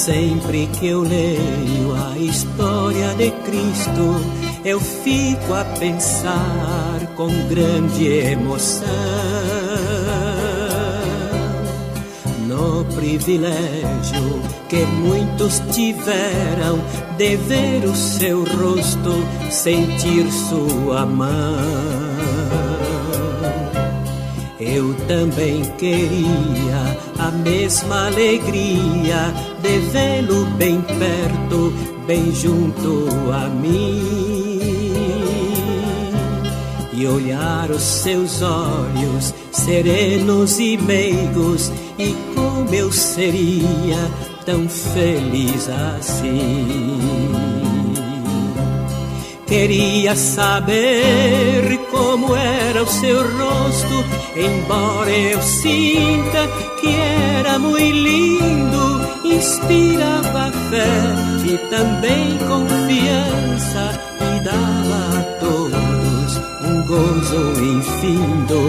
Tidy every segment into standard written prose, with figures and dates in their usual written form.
Sempre que eu leio a história de Cristo, eu fico a pensar com grande emoção no privilégio que muitos tiveram de ver o seu rosto, sentir sua mão. Eu também queria a mesma alegria de vê-lo bem perto, bem junto a mim, e olhar os seus olhos serenos e meigos, e como eu seria tão feliz assim. Queria saber como era o seu rosto, embora eu sinta que era muito lindo. Inspirava fé e também confiança, e dava a todos um gozo infindo.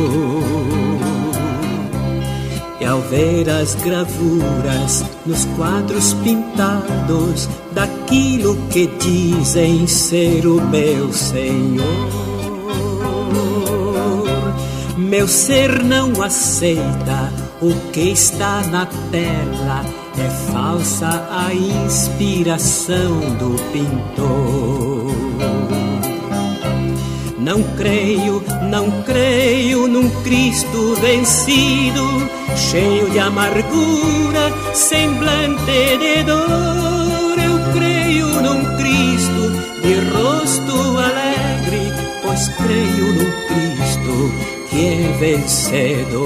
E ao ver as gravuras nos quadros pintados daquilo que dizem ser o meu Senhor, meu ser não aceita o que está na tela, é falsa a inspiração do pintor. Não creio num Cristo vencido, cheio de amargura, semblante de dor. Eu creio num Cristo de rosto alegre, pois creio num Cristo que é vencedor.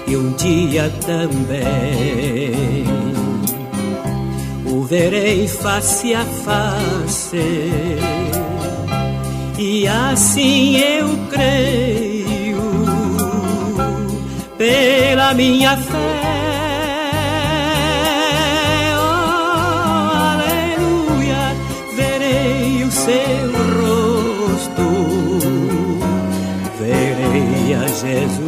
E um dia também o verei face a face, e assim eu creio pela minha fé. Oh, aleluia, verei o seu rosto, verei a Jesus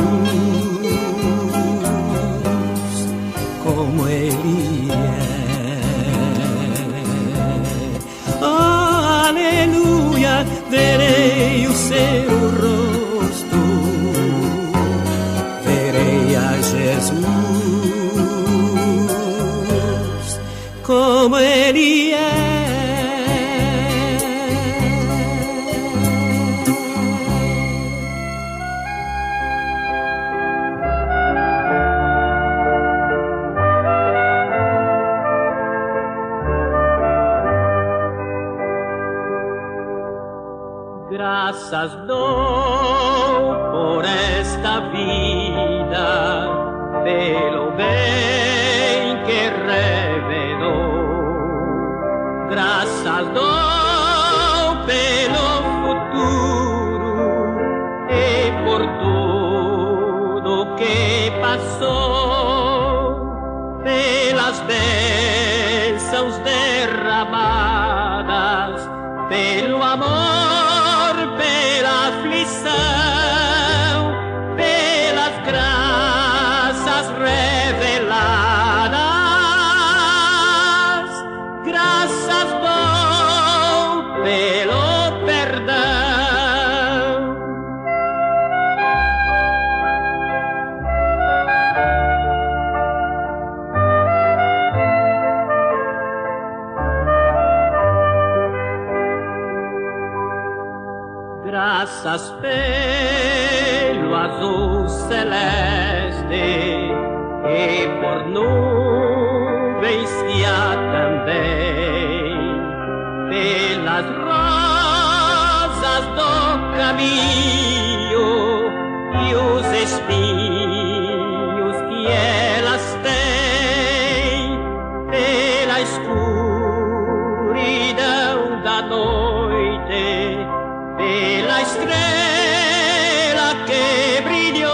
como Ele é. Oh, aleluia, verei o seu rosto, verei a Jesus como Ele é. Graças dou por esta vida, pelo bem que revelou. Graças dou pelo futuro e por tudo que passou, pelas bênçãos derramadas, pelo amor, pela aflição, pelas graças reveladas. Graças dou pelo perdão. Graças pelo azul celeste e por nuvens que há também, pelas rosas do caminho e os espinhos que elas têm, pela escuridão da noite, pela estrela que brilhou,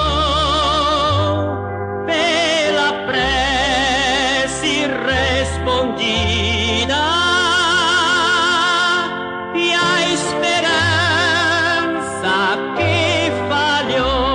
pela prece respondida e a esperança que falhou.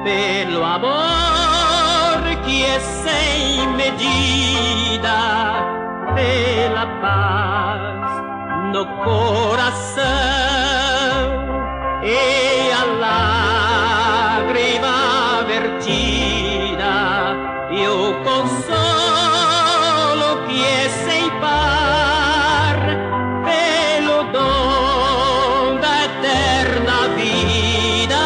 pelo amor que é sem medida, pela paz no coração e a lágrima vertida e o consolo que é sem par, pelo dom da eterna vida.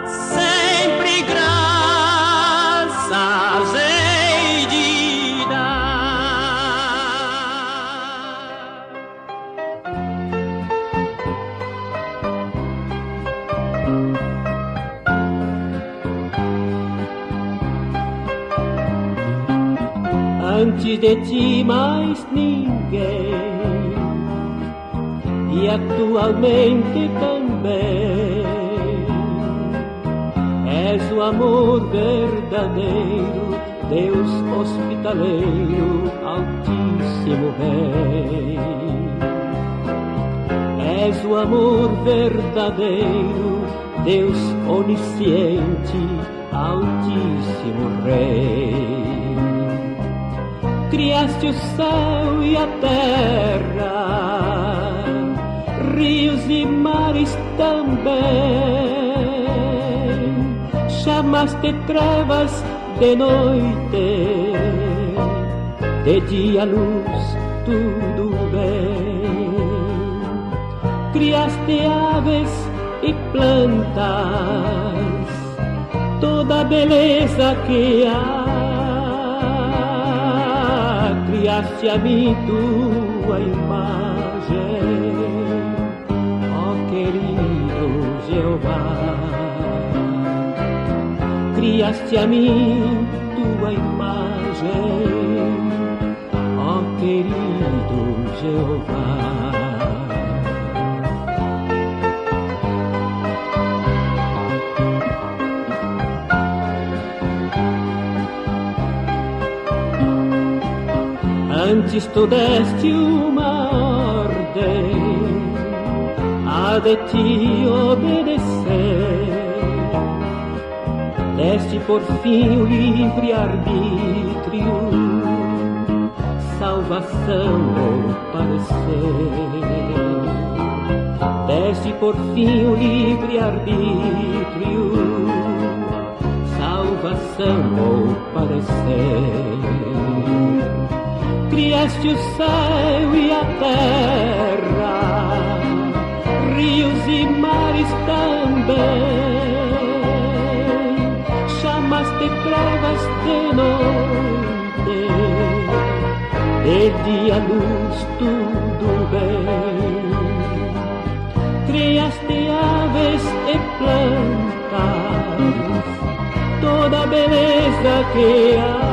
Sempre graças hei de antes de ti mais ninguém, e atualmente também, és o amor verdadeiro, Deus hospitaleiro, Altíssimo Rei. És o amor verdadeiro, Deus onisciente, Altíssimo Rei. Criaste o céu e a terra, rios e mares também. Chamaste trevas de noite, de dia luz, tudo bem. Criaste aves e plantas, toda a beleza que há. Criaste a mim tua imagem, ó querido Jeová. Criaste a mim tua imagem, ó querido Jeová. Antes tu deste uma ordem, a de ti obedecer. Deste por fim o livre arbítrio, salvação ou padecer. Deste por fim o livre arbítrio, salvação ou padecer. Criaste o céu e a terra, rios e mares também. Chamaste trevas de noite, de dia luz, tudo bem. Criaste aves e plantas, toda a beleza que há.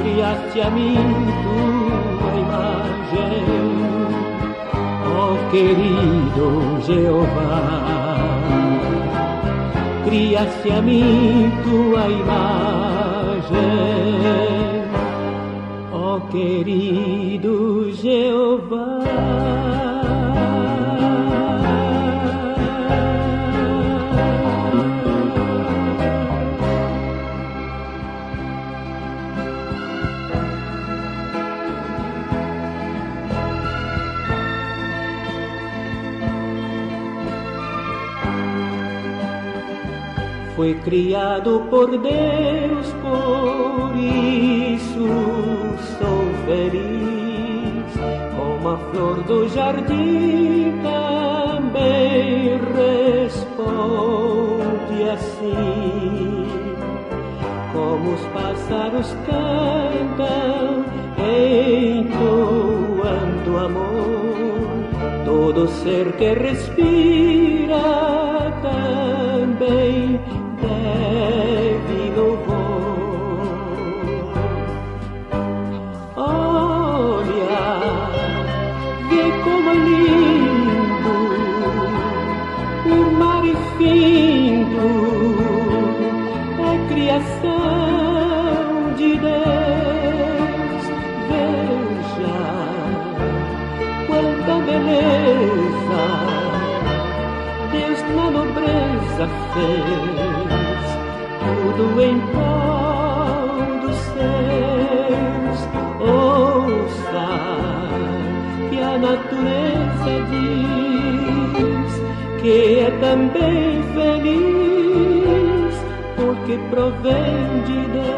Criaste a mim tua imagem, ó querido Jeová. Criaste a mim tua imagem, ó querido Jeová. Foi criado por Deus, por isso sou feliz. Como a flor do jardim também responde assim. Como os pássaros cantam, entoando amor, todo ser que respira também deve louvor. Olha, vê como é lindo o mar infindo, é criação de Deus. Veja quanta beleza nobreza fez, tudo em prol dos seus. Ouça que a natureza diz que é também feliz, porque provém de Deus.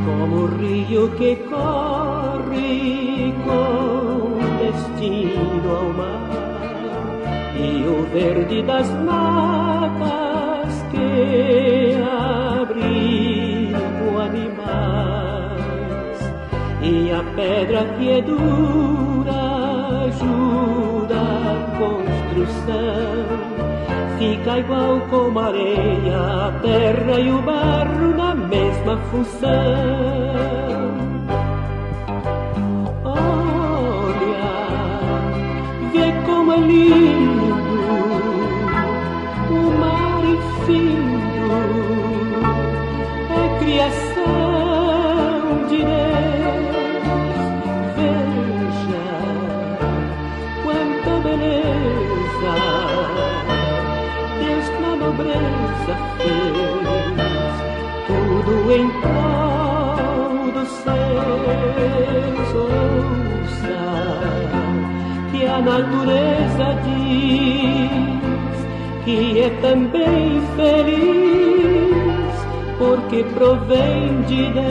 Como o rio que corre com destino ao mar, e o verde das matas que abrigam animais, e a pedra que é dura ajuda a construção. Fica igual como a areia, a terra e o barro na mesma função. Olha, vê como é lindo o mar infindo, é criação de Deus. Veja quanta beleza nobreza fez, tudo em prol dos seus. Ouça que a natureza diz que é também feliz, porque provém de Deus.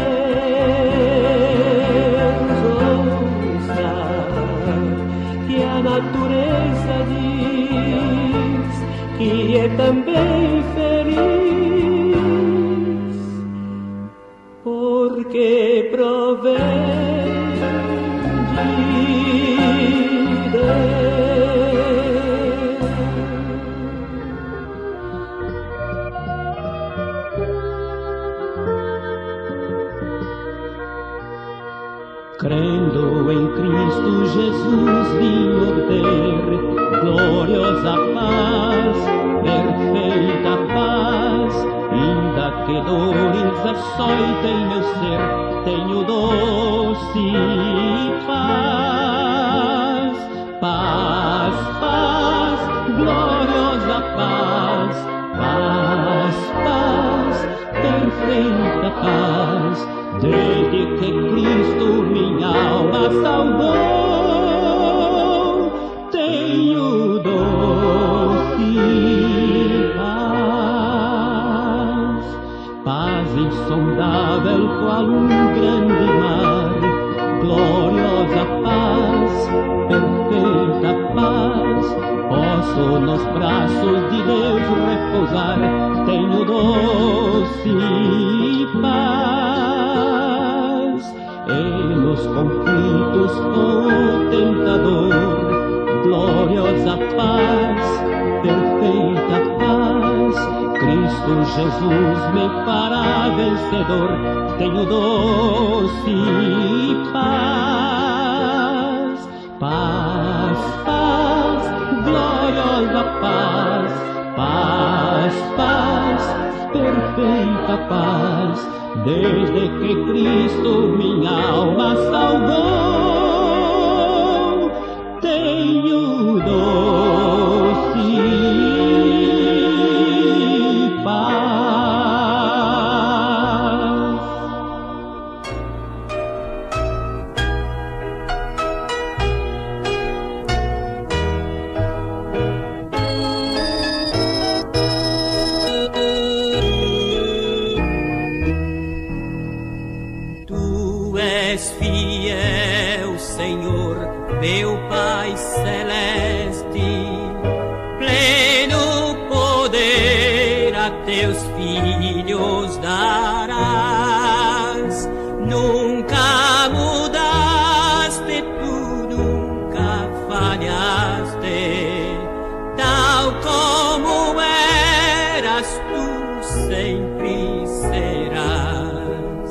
Ouça que a natureza diz que é também feliz, porque provém de Deus. Crendo em Cristo Jesus vim obter gloriosa paz, perfeita paz, ainda que dores açoitem meu ser, tenho doce paz. Paz, paz, gloriosa paz, paz, paz, perfeita paz, desde que Cristo minha alma salvou, tenho doce paz. Paz insondável qual um grande mar, gloriosa paz, perfeita paz, posso nos braços de Deus repousar, tenho doce paz. E nos conflitos com o tentador, gloriosa paz, perfeita paz, Cristo Jesus me fará vencedor, tenho doce paz. Paz, paz, gloriosa paz, paz, paz, perfeita paz, desde que Cristo minha alma salvou, tenho doce paz. Tu és fiel, Senhor, meu Pai celeste, pleno poder a teus filhos darás. Nunca mudaste, tu nunca falhaste, tal como eras, tu sempre serás.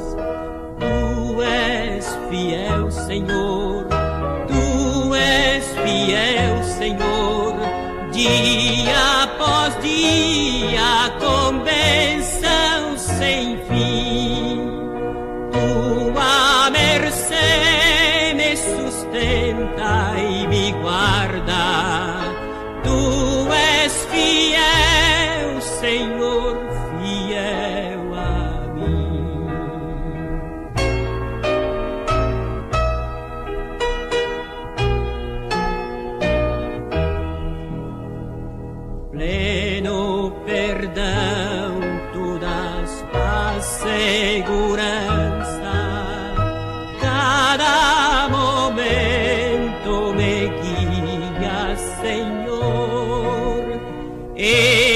Tu és fiel, Senhor, tu és fiel, Senhor, dia após dia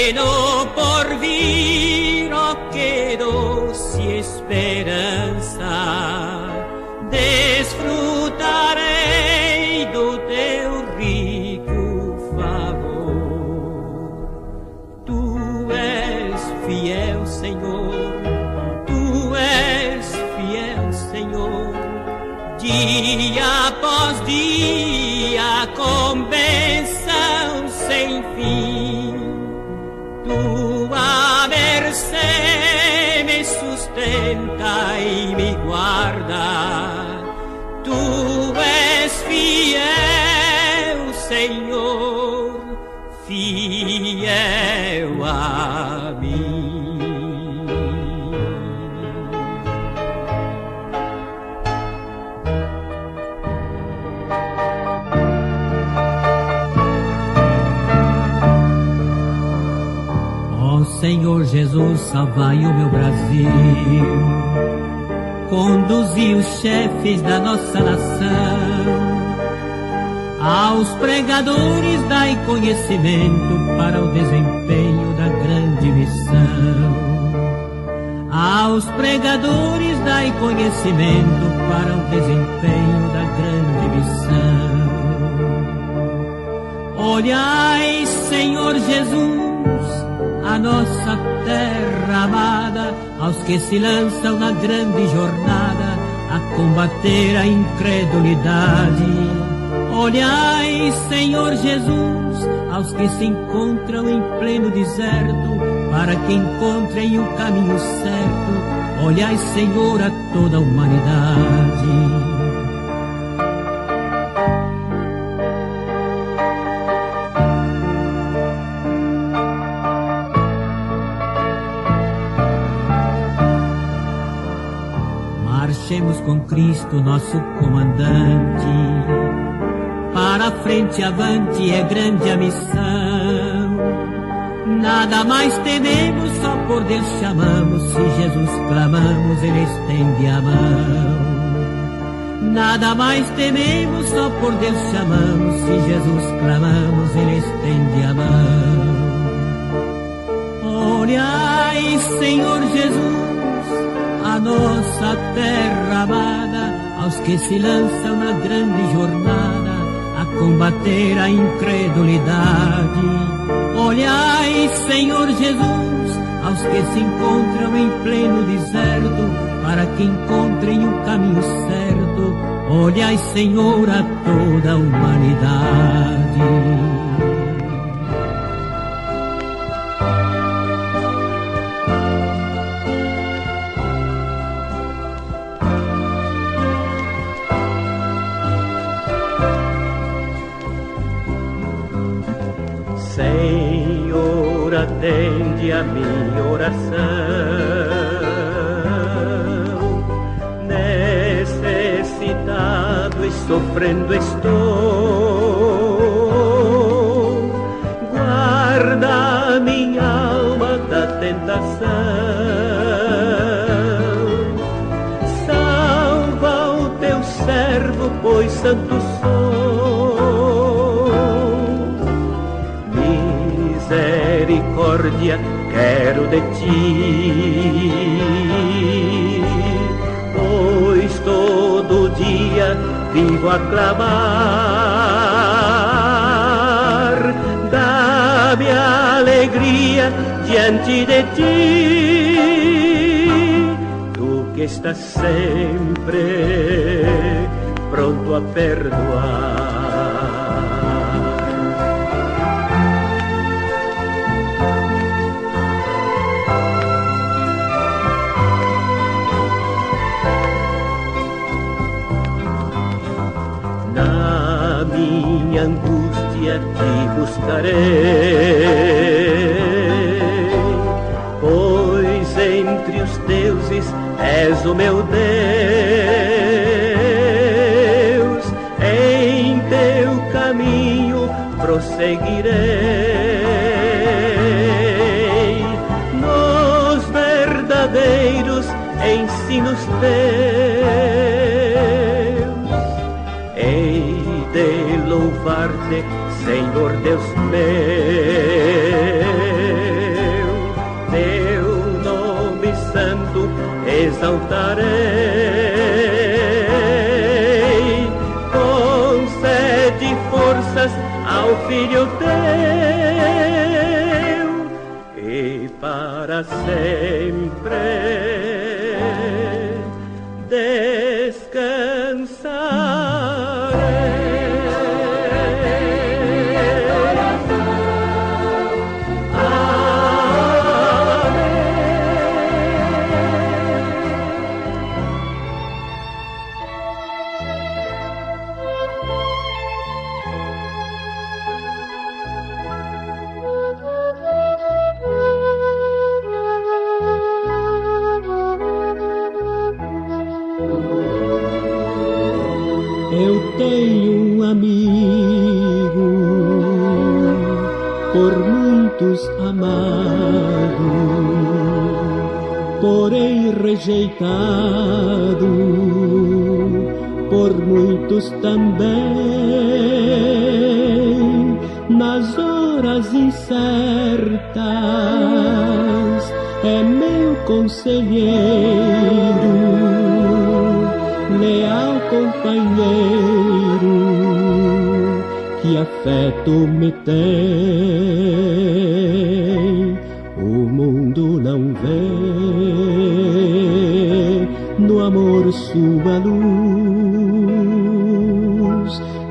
E no porvir, ó, que doce esperança, desfrutarei do teu rico favor. Tu és fiel, Senhor, tu és fiel, Senhor, dia após dia, com bênção sem fim. Tua mercê me sustenta e me guarda. Tu és fiel, Senhor, fiel a mim. Senhor Jesus, salvai o meu Brasil, conduzi os chefes da nossa nação, aos pregadores dai conhecimento para o desempenho da grande missão. Aos pregadores dai conhecimento para o desempenho da grande missão. Olhai, Senhor Jesus, a nossa terra amada, aos que se lançam na grande jornada a combater a incredulidade. Olhai, Senhor Jesus, aos que se encontram em pleno deserto, para que encontrem o caminho certo. Olhai, Senhor, a toda a humanidade. Marchemos com Cristo, nosso comandante, para a frente avante, é grande a missão. Nada mais tememos, só por Deus chamamos, se Jesus clamamos, Ele estende a mão. Nada mais tememos, só por Deus chamamos, se Jesus clamamos, Ele estende a mão. Olhai, Senhor Jesus, a nossa terra amada, aos que se lançam na grande jornada a combater a incredulidade. Olhai, Senhor Jesus, aos que se encontram em pleno deserto, para que encontrem o caminho certo. Olhai, Senhor, a toda a humanidade. Senhor, atende a minha oração. Necessitado e sofrendo estou. Guarda minha alma da tentação. Salva o teu servo, pois santo sou. Misericórdia quero de ti, pois todo dia vivo a clamar. Dá-me alegria diante de ti, tu que estás sempre pronto a perdoar. Na minha angústia te buscarei, pois entre os deuses és o meu Deus. Em teu caminho prosseguirei, nos verdadeiros ensinos teus. Hei de louvar-te, Senhor Deus meu, exaltarei. Concede forças ao Filho teu e para sempre Eu tenho um amigo, por muitos amado, porém rejeitado, por muitos também. Nas horas incertas é meu conselheiro, leal companheiro, que afeto me tem. O mundo não vê no amor sua luz,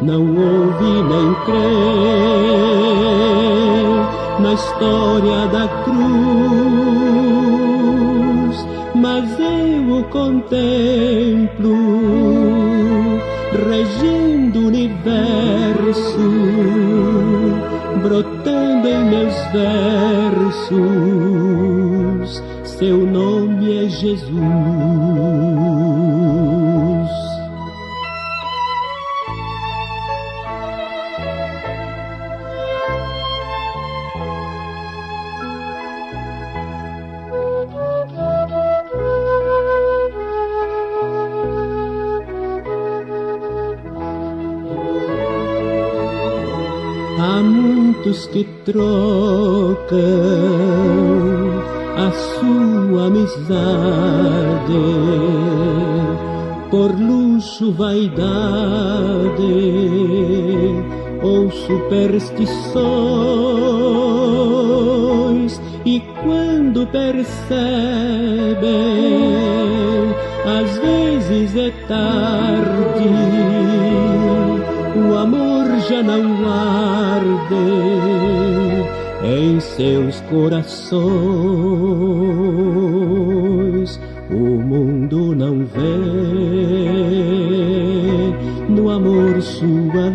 não ouve nem crê na história da cruz, mas eu o contemplo regendo o universo, brotando em meus versos. Seu nome é Jesus. Há muitos que trocam a sua amizade por luxo, vaidade ou superstições, e quando percebem, às vezes é tarde, o amor já não arde em seus corações. O mundo não vê no amor sua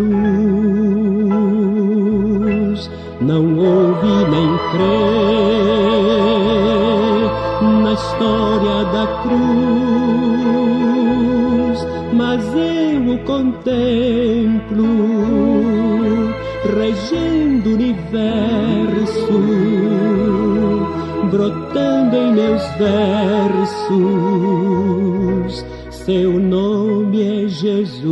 luz, não ouve nem crê na história da cruz, mas eu o contemplo regendo o universo, brotando em meus versos. Seu nome é Jesus.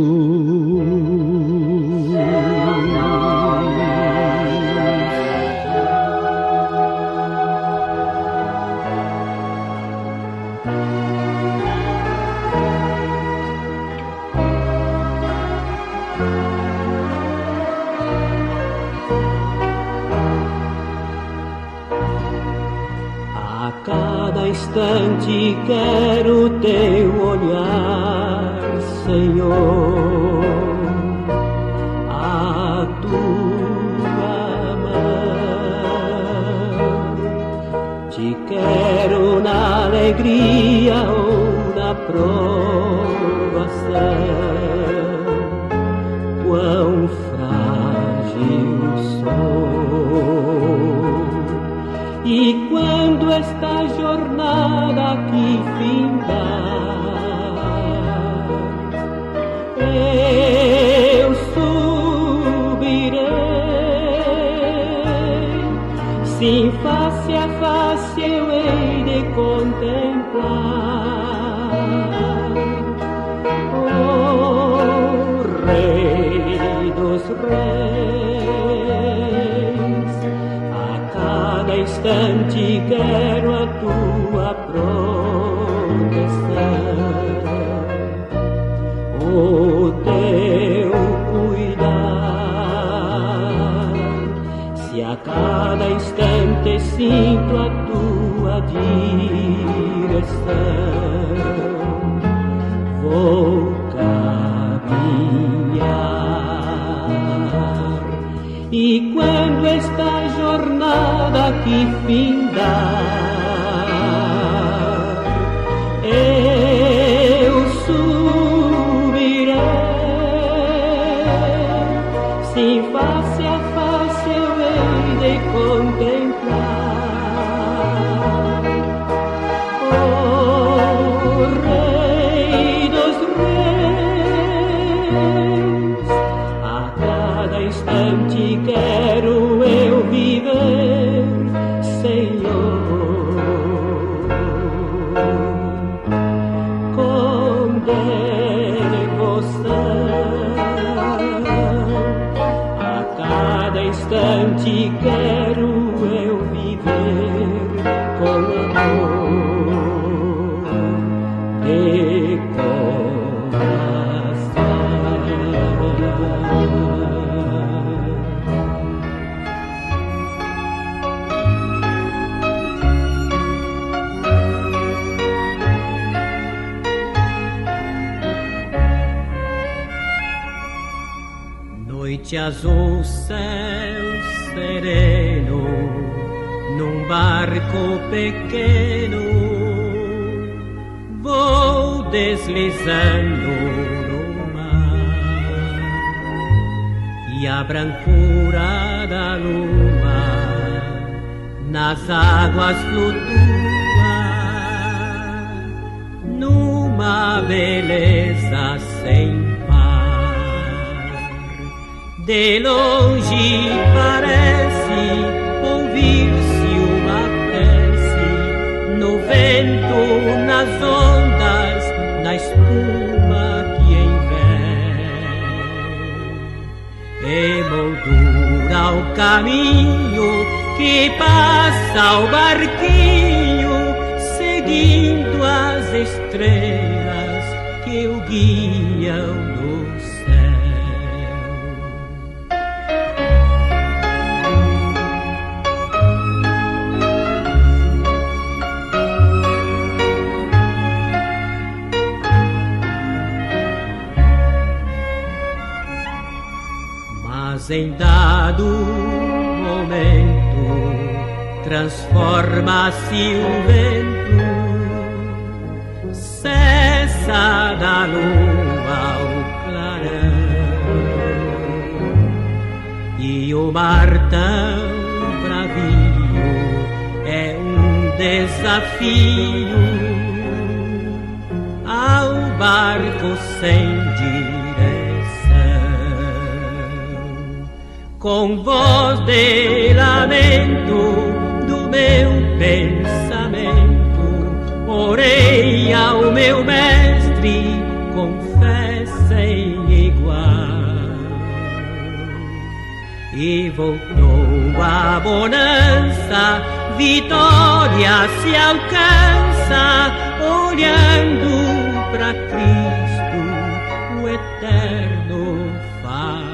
A cada instante quero teu olhar, Senhor, a tua mão. Te quero na alegria ou na provação. Quão frágil sou, e quando esta jornada aqui findar, eu subirei, sim, face a face eu hei de contemplar o Rei dos Reis. A cada instante quero a tua proteção. sinto a tua direção. Vou caminhar, e quando esta jornada aqui findar, eu subirei, sim, face a face eu hei de contemplar o Rei dos Reis. A cada instante quero eu viver, Senhor, com devoção. A cada instante quero eu viver com amor de coração. Noite azul, céu sereno, num barco pequeno, vou deslizando no mar, e a brancura da lua nas águas flutua, numa beleza sem par. De longe parece ouvir-se uma prece, no vento, nas ondas, na espuma que envém, emoldura o caminho que passa o barquinho, seguindo as estrelas que o guiam no céu. Mas em dado momento transforma-se o vento, cessa da lua o clarão, e o mar tão bravio é um desafio ao barco sem direção. Com voz de lamento do meu pensamento, orei ao meu mestre com fé sem igual, e voltou a bonança, vitória se alcança, olhando para Cristo, o eterno fala.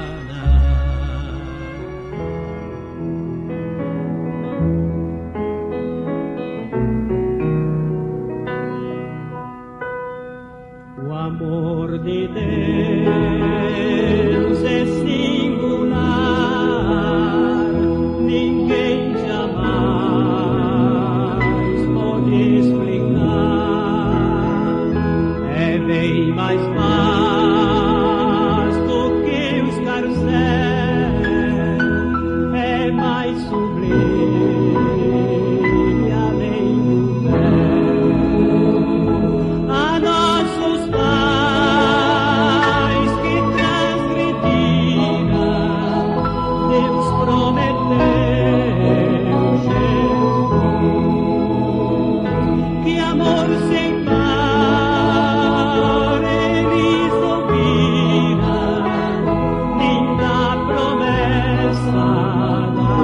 O amor de Deus é singular, ninguém jamais pode explicar. É bem mais vasto que o escarcéu, é mais sublime além do véu. A nossos pais que transgrediram, Deus prometeu Jesus. Que amor sem par eles ouviram, linda promessa da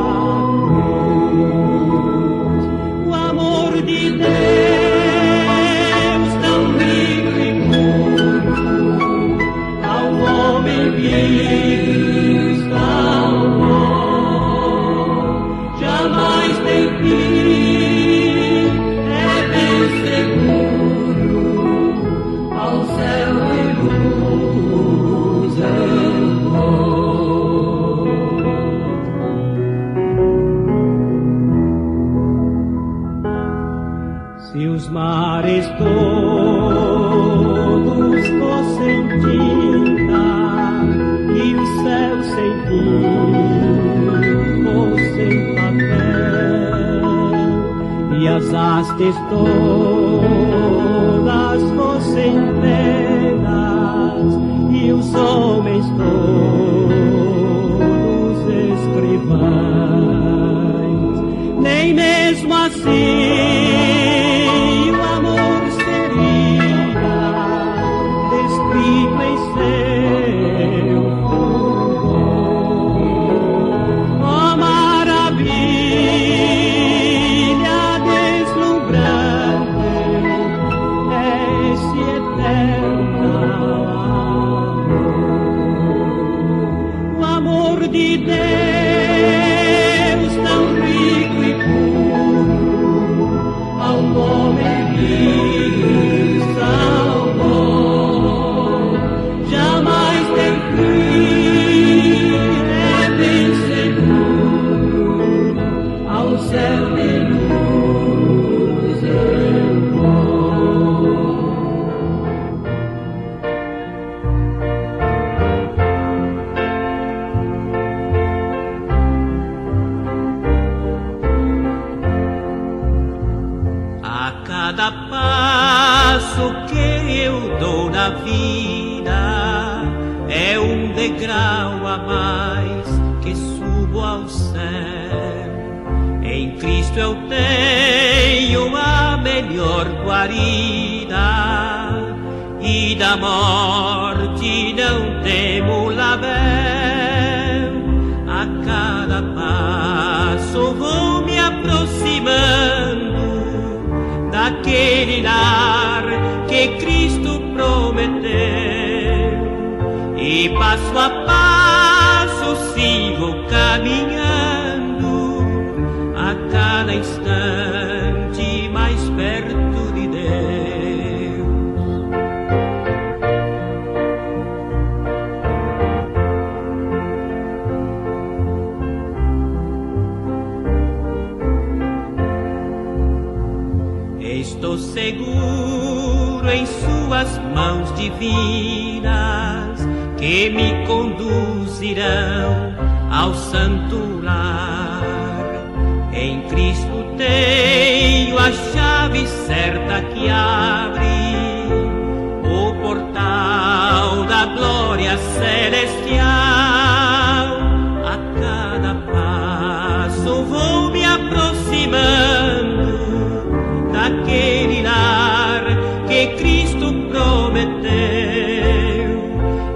cruz. O amor de Deus tão rico e puro, ao homem que está ao jamais tem fim. Nastes todas fossem penas e os homens todos escrivães. Nem mesmo assim o amor seria descrito em seu fulgor. Oh, maravilha deslumbrante, esse eterno amor, o amor de Deus tão rico e puro, ao homem que salvou, jamais ter fim, é bem seguro, ao céu de luz eu vou. A cada passo que eu dou na vida é um degrau a mais que subo ao céu. Em Cristo eu tenho a melhor guarida e da morte não temo labéu. A cada passo vou me aproximando daquele lar que Cristo prometeu, e passo a passo sigo caminhando, a cada instante mais perto de Deus. Estou seguro em suas mãos divinas, que me conduzirão ao santo lar. Em Cristo tenho a chave certa que abre o portal da glória celestial. A cada passo vou me aproximando daquele lar que Cristo prometeu,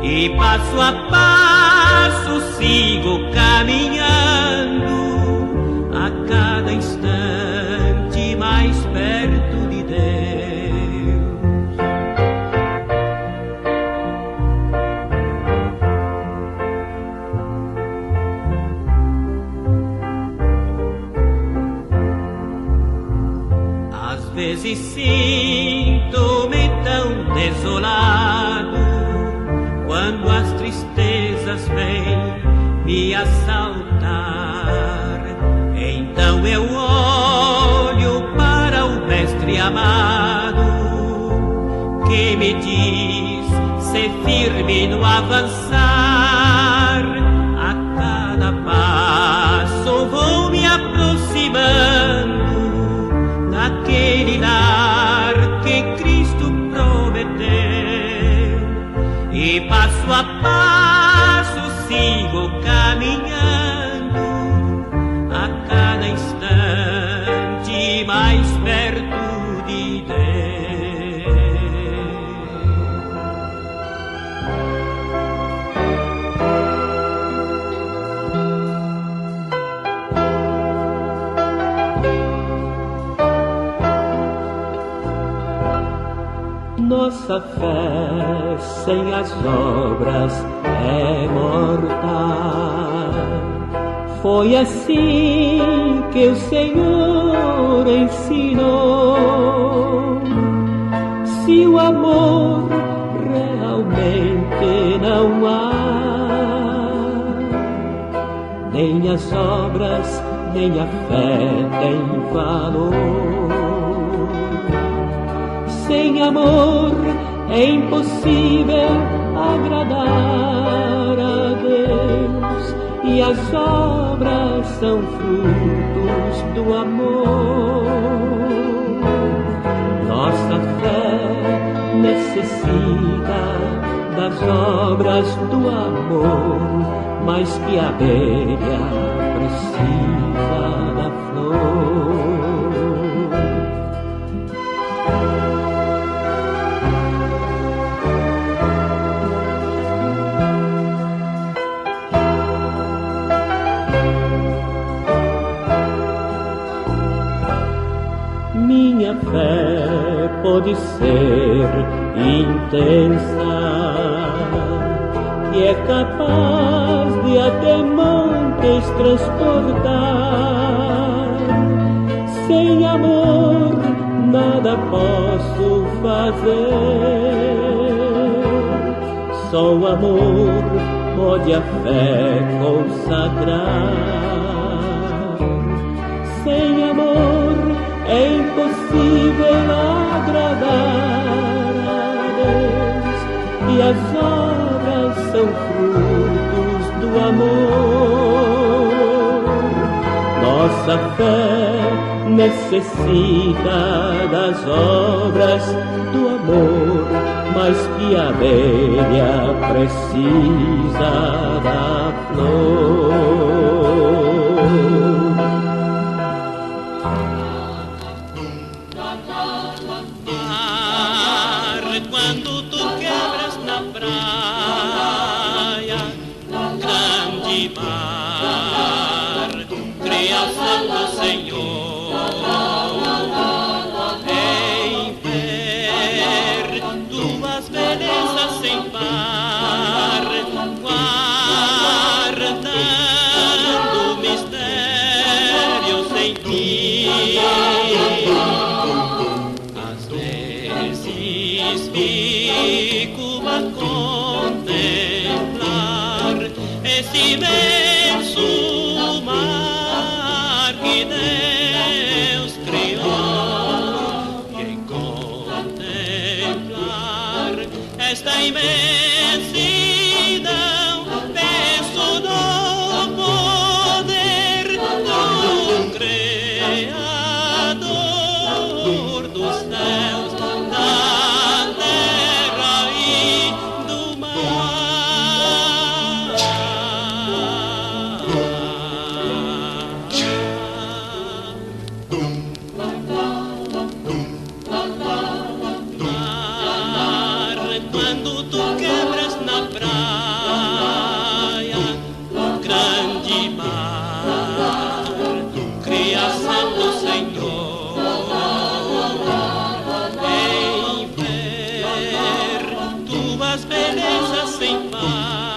e passo a passo sigo caminhando, a cada instante mais perto de Deus. Às vezes sinto-me tão desolado, quando as tristezas vêm me assaltar. Então eu olho para o Mestre amado, que me diz ser firme no avançar. A cada passo vou me aproximando daquele lar que Cristo prometeu, e passo a passo sigo caminhando, a cada instante mais perto de Deus. Nossa fé sem as obras é morta. Foi assim que o Senhor ensinou. Se o amor realmente não há, nem as obras, nem a fé tem valor. Sem amor é impossível agradar a Deus, e as obras são frutos do amor. Nossa fé necessita das obras do amor, mais que a abelha precisa da flor. Minha fé pode ser intensa, que é capaz de até montes transportar. Sem amor nada posso fazer, só o amor pode a fé consagrar. Sem amor é impossível agradar a Deus, e as obras são frutos do amor. Nossa fé necessita das obras do amor, mais que a abelha precisa da flor. Quando tu quebras na praia, grande mar, criação do Senhor, em ver tuas belezas sem par, guardando mistérios em ti. Às vezes fico a contemplar esse imenso mar que Deus criou, e em contemplar esta imensidão penso no poder do Criador dos céus, da terra e do mar. Quando tu quebras na praia, grande mar, criação do Senhor, em ver tuas belezas sem par.